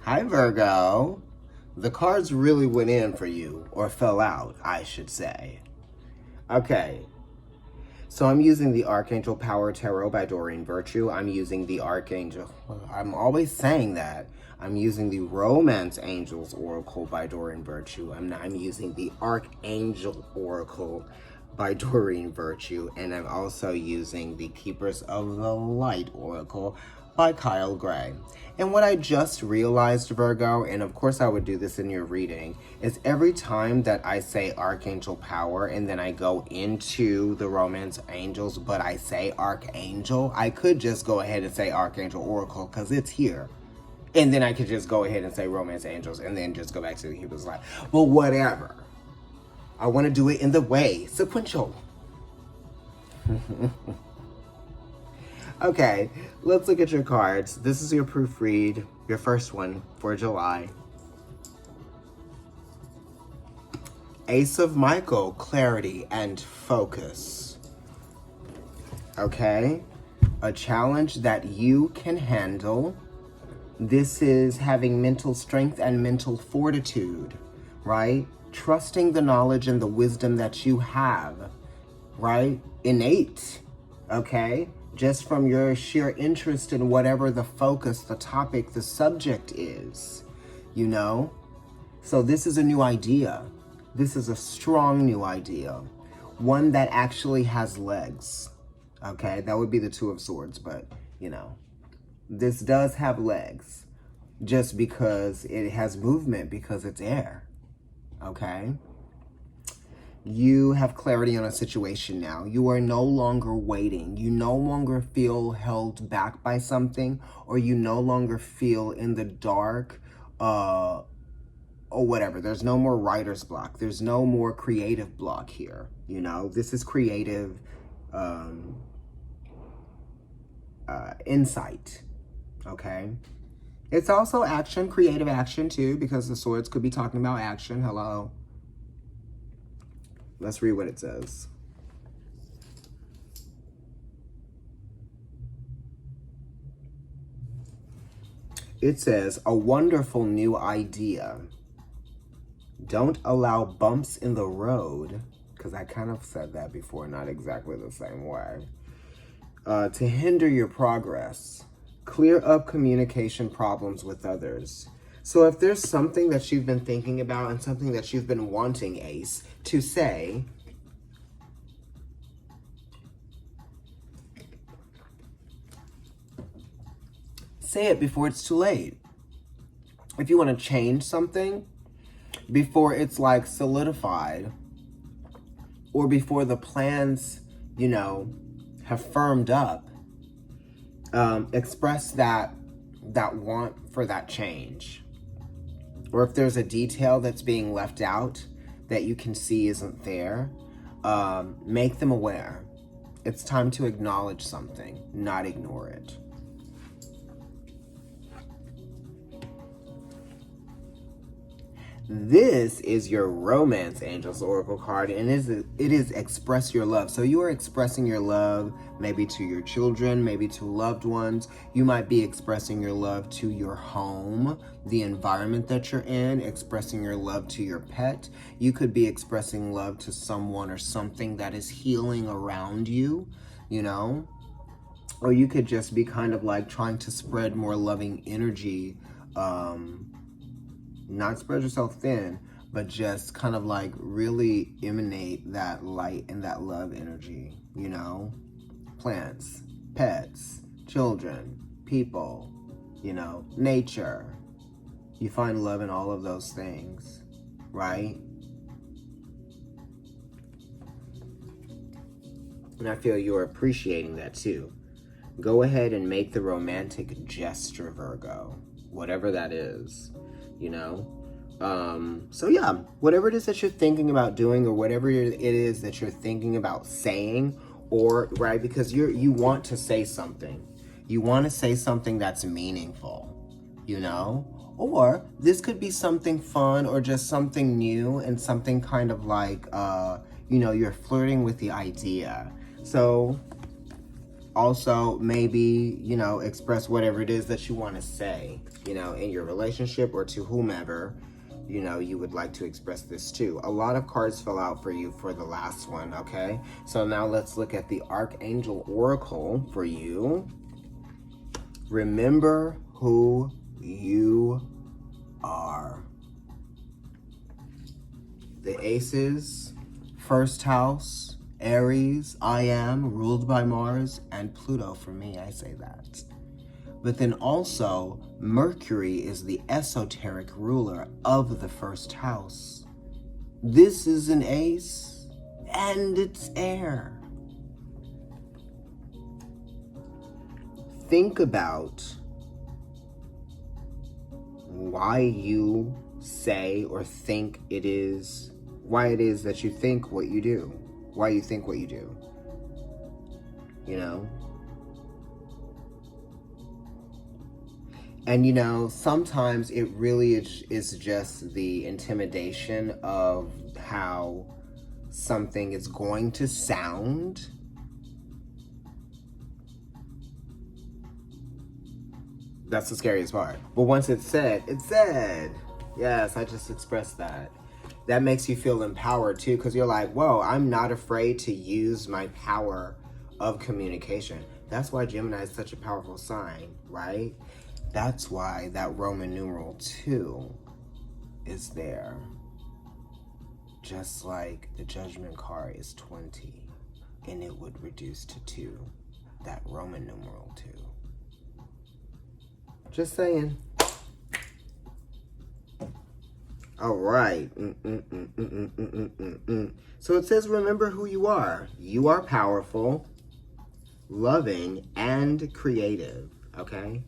Hi, Virgo. The cards really went in for you, or fell out, I should say. Okay, so I'm using the Archangel Power Tarot by Doreen Virtue. I'm using the Archangel, I'm always saying that. I'm using the Romance Angels Oracle by Doreen Virtue. I'm using the Archangel Oracle by Doreen Virtue. And I'm also using the Keepers of the Light Oracle by Kyle Gray. And what I just realized, Virgo, and of course I would do this in your reading, is every time that I say Archangel Power and then I go into the Romance Angels, but I say Archangel, I could just go ahead and say Archangel Oracle because it's here. And then I could just go ahead and say Romance Angels and then just go back to the Hebrews Light. Well, whatever. I want to do it in the way, sequential. Okay, let's look at your cards. This is your proofread, your first one for July. Ace of Michael, clarity and focus. Okay, a challenge that you can handle. This is having mental strength and mental fortitude, right? Trusting the knowledge and the wisdom that you have, right? Innate, okay? Just from your sheer interest in whatever the focus, the topic, the subject is, you know? So this is a new idea. This is a strong new idea. One that actually has legs, okay? That would be the Two of Swords, but, you know. This does have legs just because it has movement, because it's air, okay? You have clarity on a situation now. You are no longer waiting. You no longer feel held back by something, or you no longer feel in the dark or whatever. There's no more writer's block. There's no more creative block here. You know, this is creative insight, okay? It's also action, creative action too, because the swords could be talking about action. Hello. Let's read what it says. It says, a wonderful new idea. Don't allow bumps in the road, because I kind of said that before, not exactly the same way, to hinder your progress. Clear up communication problems with others. So if there's something that you've been thinking about and something that you've been wanting, Ace, to say, say it before it's too late. If you want to change something before it's like solidified, or before the plans, you know, have firmed up, express that want for that change. Or if there's a detail that's being left out that you can see isn't there, make them aware. It's time to acknowledge something, not ignore it. This is your Romance Angels Oracle card, and it is express your love. So you are expressing your love maybe to your children, maybe to loved ones. You might be expressing your love to your home, the environment that you're in, expressing your love to your pet. You could be expressing love to someone or something that is healing around you, you know? Or you could just be kind of like trying to spread more loving energy, not spread yourself thin, but just kind of like really emanate that light and that love energy, you know? Plants, pets, children, people, you know, nature. You find love in all of those things, right? And I feel you're appreciating that too. Go ahead and make the romantic gesture, Virgo, whatever that is. You know? So yeah, whatever it is that you're thinking about doing, or whatever it is that you're thinking about saying, or, right, because you want to say something. You want to say something that's meaningful, you know? Or this could be something fun, or just something new, and something kind of like, you know, you're flirting with the idea. So Also, maybe, you know, express whatever it is that you want to say, you know, in your relationship or to whomever, you know, you would like to express this to. A lot of cards fell out for you for the last one, okay? So now let's look at the Archangel Oracle for you. Remember who you are. The Aces, first house, Aries, I am, ruled by Mars, and Pluto for me, I say that. But then also, Mercury is the esoteric ruler of the first house. This is an ace, and it's air. Think about why you say or think it is, why it is that you think what you do. Why you think what you do. You know? And you know, sometimes it really is just the intimidation of how something is going to sound. That's the scariest part. But once it's said, it's said. Yes, I just expressed that. That makes you feel empowered too, because you're like, whoa, I'm not afraid to use my power of communication. That's why Gemini is such a powerful sign, right? That's why that Roman numeral 2 is there. Just like the Judgment card is 20, and it would reduce to 2. That Roman numeral 2. Just saying. All right. So it says, remember who you are. You are powerful, loving, and creative, okay?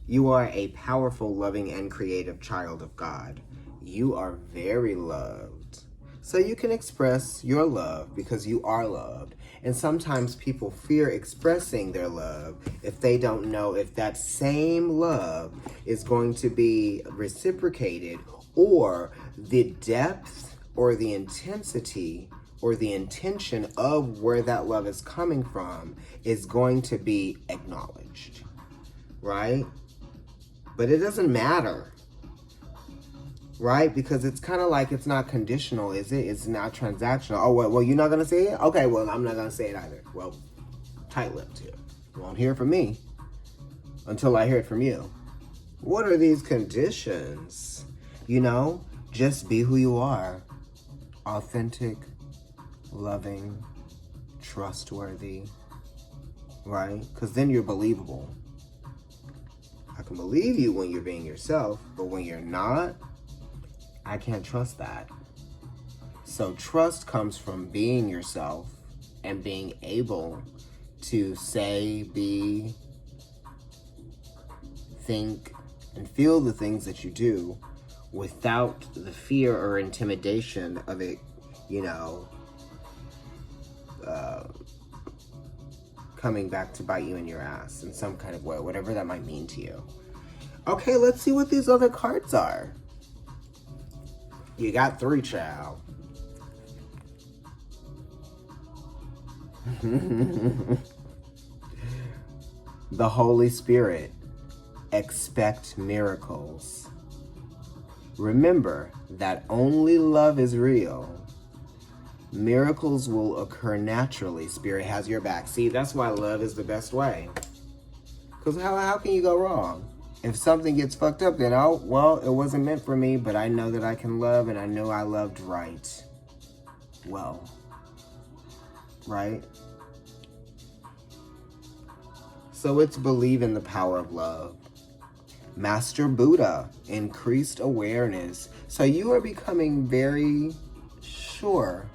You are a powerful, loving, and creative child of God. You are very loved. So you can express your love because you are loved. And sometimes people fear expressing their love if they don't know if that same love is going to be reciprocated, or the depth or the intensity or the intention of where that love is coming from is going to be acknowledged, right? But it doesn't matter, right? Because it's kind of like it's not conditional, is it? It's not transactional. Oh, well, you're not going to say it? Okay, well, I'm not going to say it either. Well, tight-lipped here. You won't hear from me until I hear it from you. What are these conditions? You know, just be who you are. Authentic, loving, trustworthy, right? Because then you're believable. I can believe you when you're being yourself, but when you're not, I can't trust that. So trust comes from being yourself and being able to say, be, think, and feel the things that you do without the fear or intimidation of it, you know, coming back to bite you in your ass in some kind of way, whatever that might mean to you. Okay, let's see what these other cards are. You got 3, child. The Holy Spirit. Expect miracles. Remember that only love is real. Miracles will occur naturally. Spirit has your back. See, that's why love is the best way. Because how can you go wrong? If something gets fucked up, then, oh, well, it wasn't meant for me, but I know that I can love, and I know I loved right. Well, right? So it's believe in the power of love. Master Buddha, increased awareness. So you are becoming very sure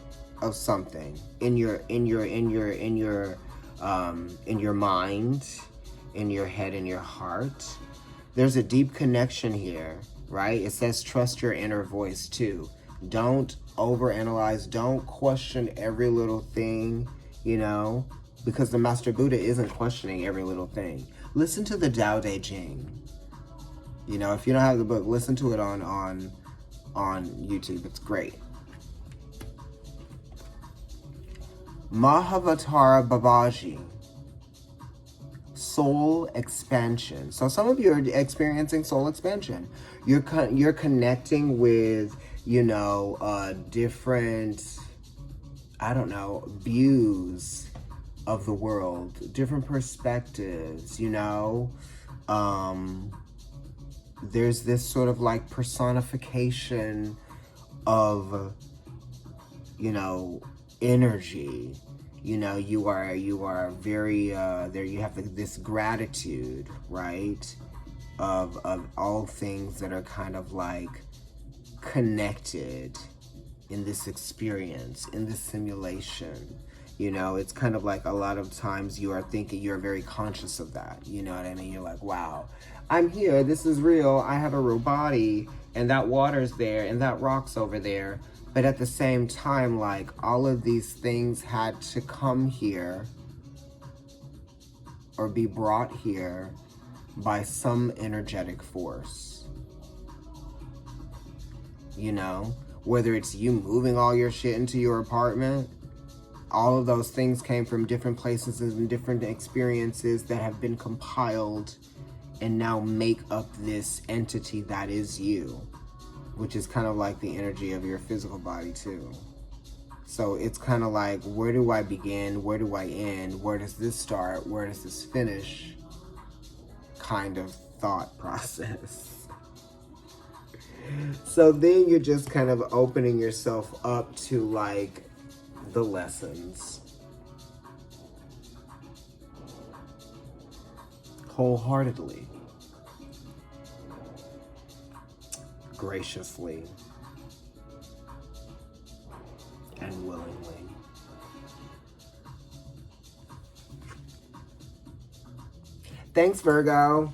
of something in your mind, in your head, in your heart. There's a deep connection here, right? It says trust your inner voice too. Don't overanalyze. Don't question every little thing, you know, because the Master Buddha isn't questioning every little thing. Listen to the Tao Te Ching. You know, if you don't have the book, listen to it on YouTube. It's great. Mahavatar Babaji. soul expansion. So some of you are experiencing soul expansion. You're connecting with, different, I don't know, views of the world, different perspectives, there's this sort of like personification of, energy. You are very, there you have this gratitude, right? Of all things that are kind of like connected in this experience, in this simulation. It's kind of like a lot of times you are thinking, you're very conscious of that. You know what I mean? You're like, wow, I'm here. This is real. I have a real body, and that water's there, and that rock's over there. But at the same time, like, all of these things had to come here or be brought here by some energetic force. Whether it's you moving all your shit into your apartment, all of those things came from different places and different experiences that have been compiled and now make up this entity that is you, which is kind of like the energy of your physical body too. So it's kind of like, where do I begin? Where do I end? Where does this start? Where does this finish? Kind of thought process. So then you're just kind of opening yourself up to like the lessons wholeheartedly, graciously, and willingly. Thanks, Virgo.